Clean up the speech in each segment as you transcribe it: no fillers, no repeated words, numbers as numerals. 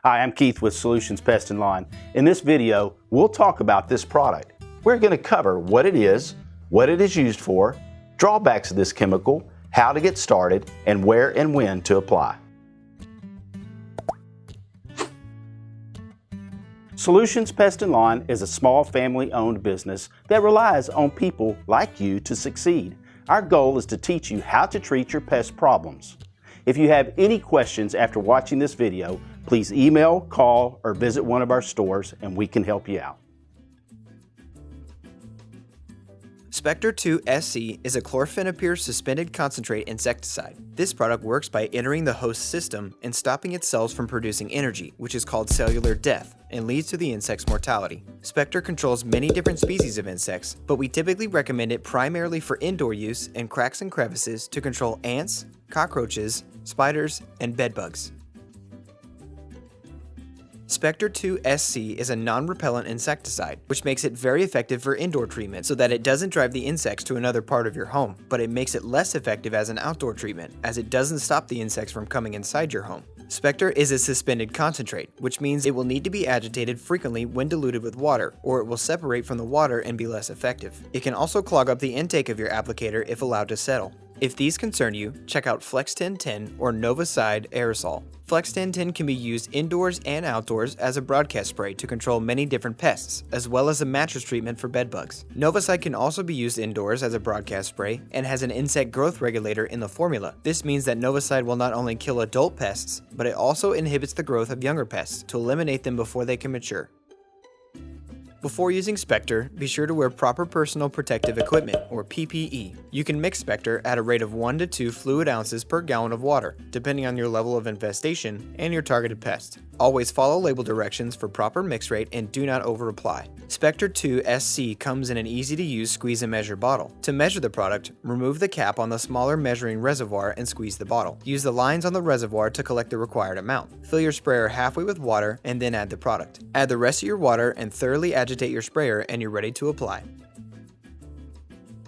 Hi, I'm Keith with Solutions Pest and Lawn. In this video, we'll talk about this product. We're going to cover what it is used for, drawbacks of this chemical, how to get started, and where and when to apply. Solutions Pest and Lawn is a small family-owned business that relies on people like you to succeed. Our goal is to teach you how to treat your pest problems. If you have any questions after watching this video, please email, call, or visit one of our stores and we can help you out. Spectre 2 SC is a Chlorfenapyr suspended concentrate insecticide. This product works by entering the host system and stopping its cells from producing energy, which is called cellular death, and leads to the insect's mortality. Spectre controls many different species of insects, but we typically recommend it primarily for indoor use in cracks and crevices to control ants, cockroaches, spiders, and bedbugs. Spectre 2 SC is a non-repellent insecticide, which makes it very effective for indoor treatment so that it doesn't drive the insects to another part of your home, but it makes it less effective as an outdoor treatment, as it doesn't stop the insects from coming inside your home. Spectre is a suspended concentrate, which means it will need to be agitated frequently when diluted with water, or it will separate from the water and be less effective. It can also clog up the intake of your applicator if allowed to settle. If these concern you, check out Flex 1010 or Novacide aerosol. Flex 1010 can be used indoors and outdoors as a broadcast spray to control many different pests, as well as a mattress treatment for bedbugs. Novacide can also be used indoors as a broadcast spray and has an insect growth regulator in the formula. This means that Novacide will not only kill adult pests, but it also inhibits the growth of younger pests to eliminate them before they can mature. Before using Spectre, be sure to wear proper personal protective equipment, or PPE. You can mix Spectre at a rate of 1 to 2 fluid ounces per gallon of water, depending on your level of infestation and your targeted pest. Always follow label directions for proper mix rate and do not over-apply. Spectre 2 SC comes in an easy-to-use squeeze and measure bottle. To measure the product, remove the cap on the smaller measuring reservoir and squeeze the bottle. Use the lines on the reservoir to collect the required amount. Fill your sprayer halfway with water and then add the product. Add the rest of your water and thoroughly agitate your sprayer and you're ready to apply.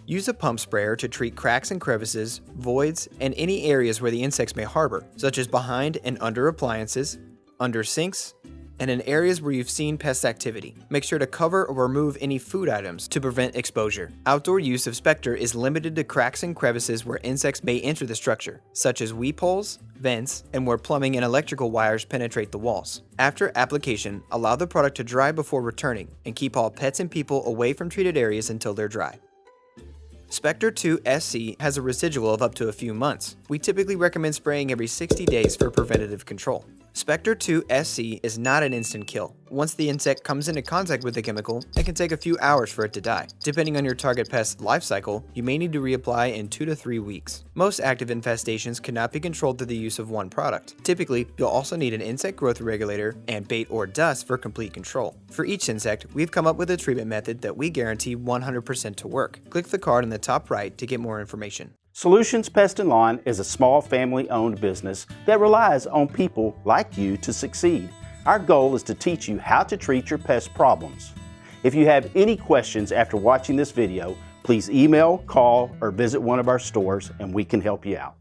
Use a pump sprayer to treat cracks and crevices, voids, and any areas where the insects may harbor, such as behind and under appliances, under sinks, and in areas where you've seen pest activity. Make sure to cover or remove any food items to prevent exposure. Outdoor use of Spectre is limited to cracks and crevices where insects may enter the structure, such as weep holes, vents, and where plumbing and electrical wires penetrate the walls. After application, allow the product to dry before returning, and keep all pets and people away from treated areas until they're dry. Spectre 2 SC has a residual of up to a few months. We typically recommend spraying every 60 days for preventative control. Spectre 2 SC is not an instant kill. Once the insect comes into contact with the chemical, it can take a few hours for it to die. Depending on your target pest's life cycle, you may need to reapply in 2 to 3 weeks. Most active infestations cannot be controlled through the use of one product. Typically, you'll also need an insect growth regulator and bait or dust for complete control. For each insect, we've come up with a treatment method that we guarantee 100% to work. Click the card in the top right to get more information. Solutions Pest and Lawn is a small family-owned business that relies on people like you to succeed. Our goal is to teach you how to treat your pest problems. If you have any questions after watching this video, please email, call, or visit one of our stores and we can help you out.